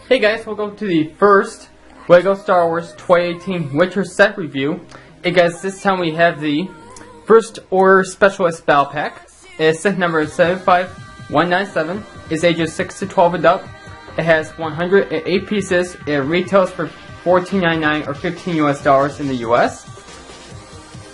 Hey guys, welcome to the first LEGO Star Wars 2018 Winter Set Review. Hey guys, this time we have the First Order Specialist Battle Pack. Its set number is 75197. It's ages 6 to 12 and up. It has 108 pieces. It retails for $14.99 or $15 US in the US.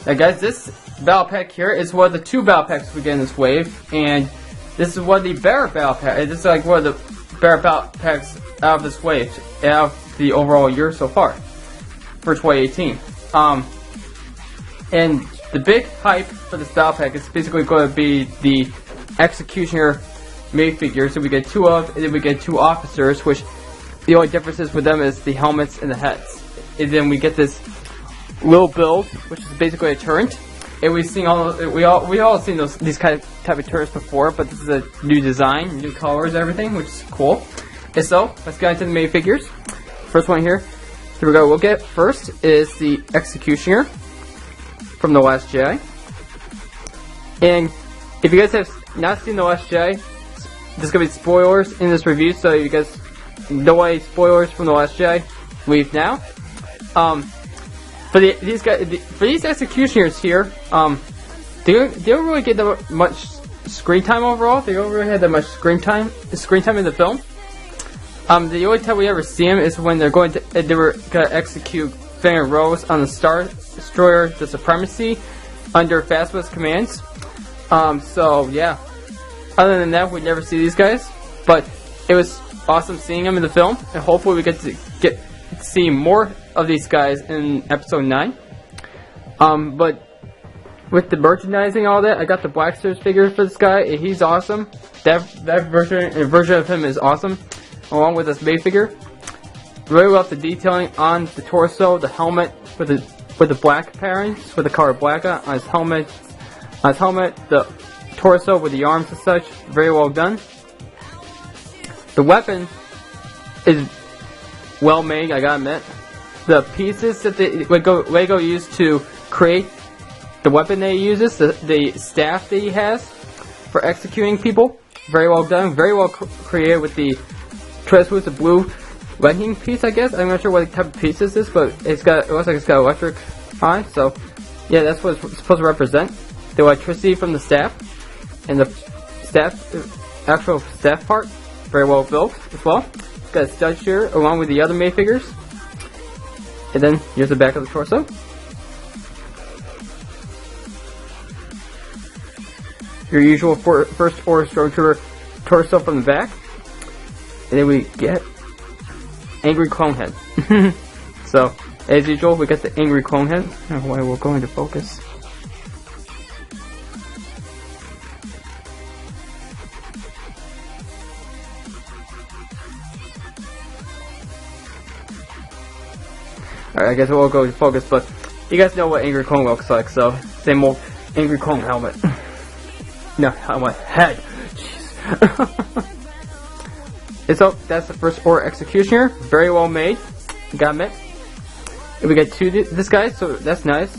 Now guys, this battle pack here is one of the two battle packs we get in this wave, and this is one of the better battle packs. This is like one of the better battle packs out of this wave, out of the overall year so far for 2018. And the big hype for this battle pack is basically going to be the Executioner minifigures that we get two of, and then we get two officers, which the only differences with them is the helmets and the heads. And then we get this little build, which is basically a turret. And we've seen we all seen these type of turrets before, but this is a new design, new colors, everything, which is cool. And so let's get into the minifigures. First one here we go. We'll get first is the Executioner from The Last Jedi. And if you guys have not seen The Last Jedi, there's gonna be spoilers in this review, so you guys don't want any spoilers from The Last Jedi, leave now. For these Executioners here, they don't really get that much screen time overall. They don't really have that much screen time in the film. The only time we ever see them is when they were gonna execute Fenrir Rose on the Star Destroyer, the Supremacy, under Phasma's commands. So yeah. Other than that, we never see these guys. But it was awesome seeing them in the film, and hopefully we get to see more of these guys in episode 9. But with the merchandising and all that, I got the Black Series figure for this guy, and he's awesome. That version of him is awesome, along with this minifigure. Really love the detailing on the torso, the helmet with the black patterns, with the color black on his helmet. The torso with the arms and such, very well done. The weapon is well made, I gotta admit. The pieces that LEGO used to create the weapon that he uses, the staff that he has for executing people, very well done, very well created with the translucent blue lightning piece, I guess. I'm not sure what type of piece this is, but it looks like it's got electric on it, so yeah, that's what it's supposed to represent. The electricity from the staff, and the actual staff part, very well built as well. It's got a stud here along with the other minifigures. And then here's the back of the torso. Your usual First Order Stormtrooper torso from the back. And then we get Angry Clone Head. So, as usual, we get the Angry Clone Head. I don't know why we'll go into focus. Alright, I guess we'll go to focus, but you guys know what Angry Clone looks like, so same old Angry Clone helmet. No, helmet. Head. Jeez. And so, that's the First Order Executioner. Very well made. Gotta admit. And we get two of this guy, so that's nice.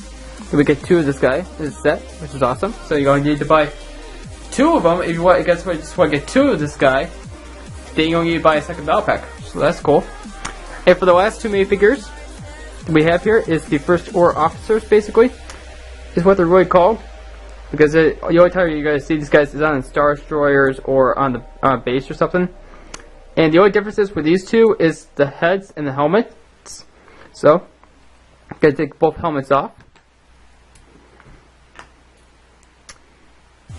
And we get two of this guy in this set, which is awesome. So you're going to need to buy two of them if you want. I guess if you just want to get two of this guy, then you're going to need to buy a second battle pack. So that's cool. And for the last two minifigures we have here is the First Order officers, basically, is what they're really called, because the only time you're going to see these guys is on Star Destroyers or on the base or something. And the only differences with these two is the heads and the helmets. So, I'm going to take both helmets off.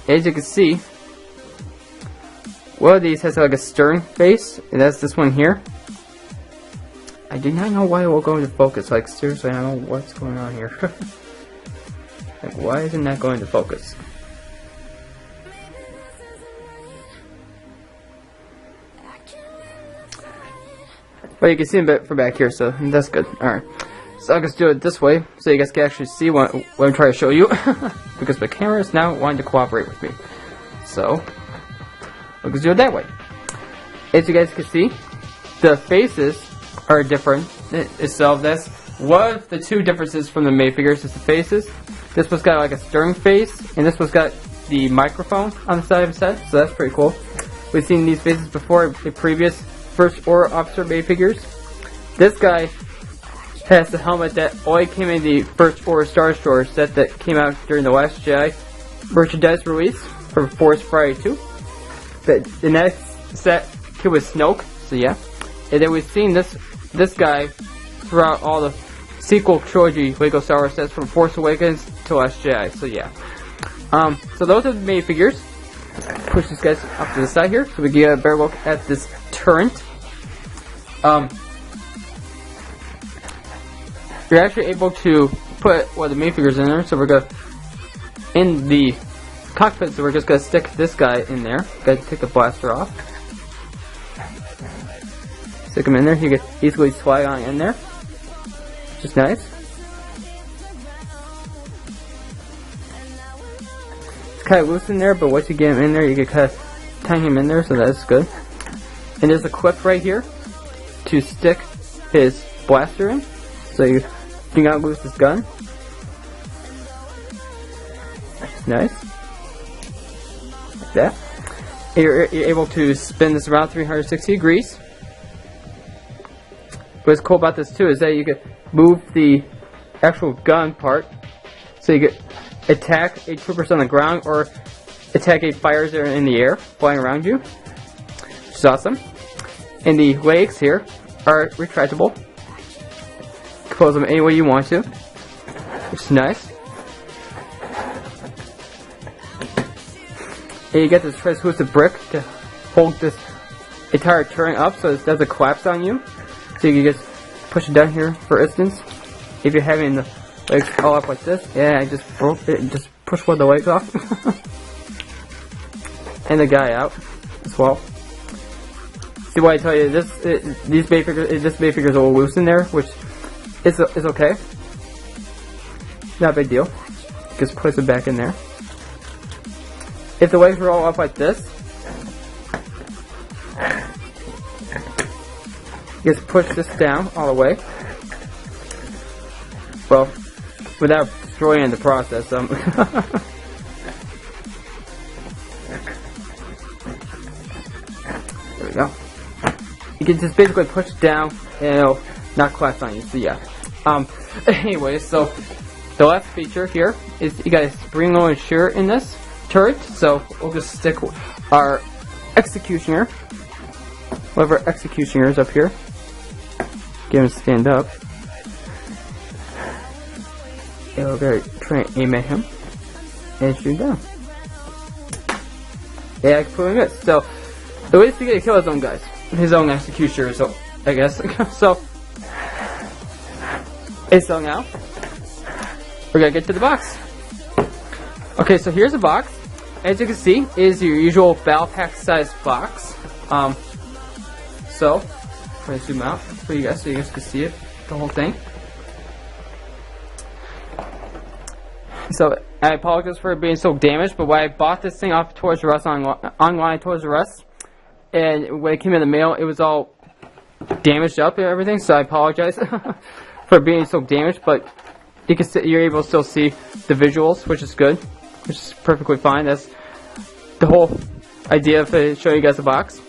As you can see, one of these has like a stern face, and that's this one here. I do not know why it will go into focus. Like, seriously, I don't know what's going on here. Like, why isn't that going to focus? But you can see him from back here, so that's good. Alright. So I'll just do it this way, so you guys can actually see what I'm trying to show you. Because my camera is now wanting to cooperate with me. So, I'll just do it that way. As you guys can see, the faces are different itself. That's one of the two differences from the minifigures, is the faces. This one's got like a stern face, and this one's got the microphone on the side of his head, so that's pretty cool. We've seen these faces before in previous First Order Officer minifigures. This guy has the helmet that only came in the First Order Star Destroyer set that came out during the Last Jedi merchandise release for Force Friday 2. The next set came with Snoke, so yeah. And then we've seen this guy throughout all the sequel trilogy Lego Star Wars sets from Force Awakens to Last Jedi, so yeah. So those are the minifigures. Push these guys off to the side here so we get a better look at this turret. You're actually able to put one of the minifigures in there, so we're gonna in the cockpit, so we're just gonna stick this guy in there. Gotta take the blaster off. Stick him in there, you can easily slide on in there. Which is nice. It's kind of loose in there, but once you get him in there, you can kind of tie him in there, so that's good. And there's a clip right here to stick his blaster in, so you do not lose his gun. That's nice. Like that. You're able to spin this around 360 degrees. What's cool about this too is that you can move the actual gun part, so you can attack a troopers on the ground or attack a fighters that are in the air flying around you, which is awesome. And the legs here are retractable. Close them any way you want to, which is nice. And you get this translucent brick to hold this entire turret up so it doesn't collapse on you. So you can just push it down here, for instance. If you're having the legs all up like this, yeah, I just broke it and just push one of the legs off. And the guy out as well. See why I tell you this? This minifigure is a little loose in there, which is okay. Not a big deal. Just push it back in there. If the legs were all up like this, just push this down all the way. Well, without destroying the process. There we go. You can just basically push it down and it'll not collapse on you. So yeah. Anyway, so the last feature here is you got a spring-loaded shear in this turret. So we'll just stick our executioner. One of our executioners up here. Get him to stand up. And we're going to try and aim at him and shoot him down. Yeah, I completely missed. So the way to get to kill his own guys, his own executioner. So I guess so. So now we're gonna get to the box. Okay, so here's the box. As you can see, is your usual battle pack size box. So I'm gonna zoom out for you guys so you guys can see it, the whole thing. So I apologize for it being so damaged, but when I bought this thing off Toys R Us online Toys R Us, and when it came in the mail, it was all damaged up and everything. So I apologize for being so damaged, but you can you're able to still see the visuals, which is good, which is perfectly fine. That's the whole idea of showing you guys the box.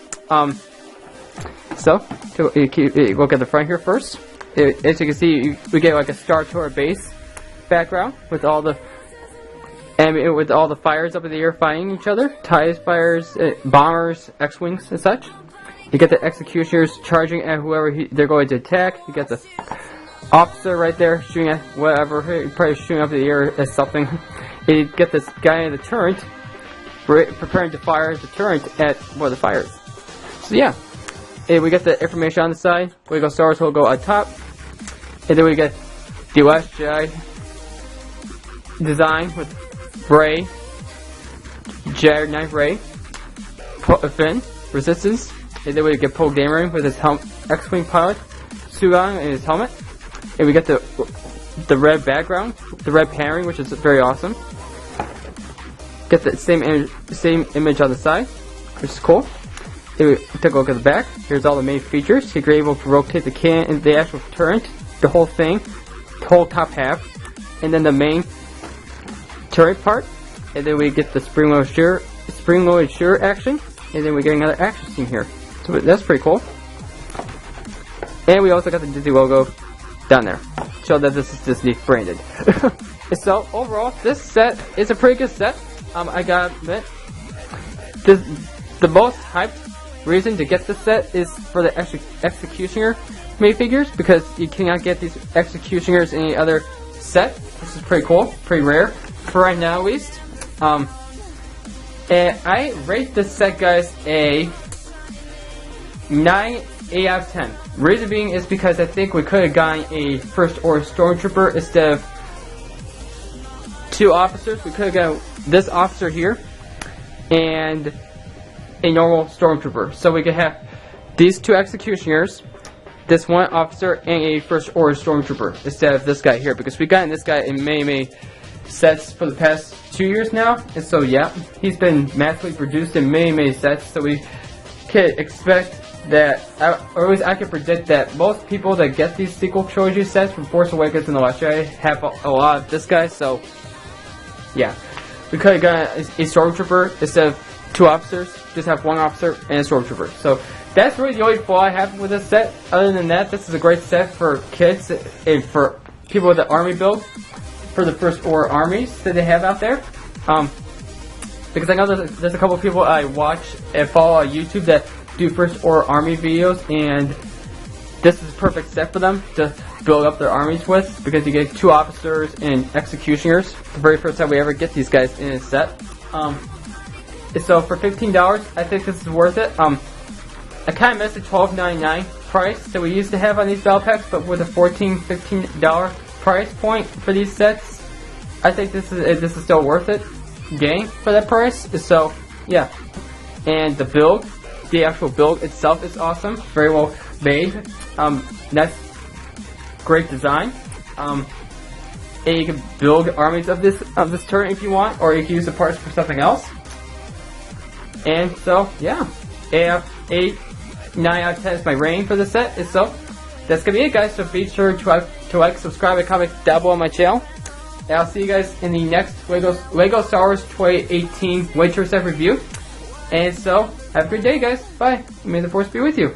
So you look at the front here first. As you can see, we get like a Star Tour base background with all the fires up in the air fighting each other, TIE fires, bombers, X-wings, and such. You get the executioners charging at whoever they're going to attack. You get the officer right there shooting at whatever, probably shooting up in the air at something. You get this guy in the turret preparing to fire the turret at one of the fires. So yeah, and we get the information on the side. We go Star Wars will go on top, and then we get the Last Jedi design with Rey, Jedi Knight Rey, Finn, Resistance, and then we get Poe Dameron with his X-wing pilot suit on and his helmet, and we get the red background, the red paneling, which is very awesome. Get the same image on the side, which is cool. Then we take a look at the back. Here's all the main features. You're able to rotate the cannon, the actual turret, the whole thing, the whole top half, and then the main turret part. And then we get the spring-loaded shear action, and then we get another action scene here. So that's pretty cool. And we also got the Disney logo down there. Show that this is Disney branded. So overall, this set is a pretty good set. I gotta admit, the most hyped reason to get this set is for the Executioner minifigures, because you cannot get these Executioners in any other set. This is pretty cool, pretty rare, for right now at least. And I rate this set, guys, a 9 out of 10. Reason being is because I think we could have gotten a First Order Stormtrooper instead of 2 officers. We could have gotten this officer here and a normal Stormtrooper. So we could have these 2 Executioners, this 1 officer, and a First Order Stormtrooper instead of this guy here, because we've gotten this guy in many sets for the past 2 years now. And so yeah, he's been massively produced in many sets, so we could expect that, or at least I can predict that most people that get these sequel trilogy sets from Force Awakens and The Last Jedi have a lot of this guy. So yeah, we could have gotten a Stormtrooper instead of 2 officers, just have 1 officer and a Stormtrooper. So that's really the only flaw I have with this set. Other than that, this is a great set for kids and for people with the army build, for the First Order armies that they have out there. Because I know there's a couple of people I watch and follow on YouTube that do First Order army videos, and this is a perfect set for them to build up their armies with, because you get 2 officers and Executioners. The very first time we ever get these guys in a set. So for $15, I think this is worth it. I kind of missed the $12.99 price that we used to have on these battle packs, but with a $14-15 price point for these sets, I think this is still worth it getting for that price. So yeah, and the actual build itself is awesome, very well made. That's great design. And you can build armies of this turret if you want, or you can use the parts for something else. And so yeah, 9 out of 10 is my rating for the set. And so that's gonna be it, guys. So be sure to like, subscribe, and comment down below on my channel. And I'll see you guys in the next Lego Star Wars 2018 Winter Set review. And so, have a good day, guys. Bye. May the Force be with you.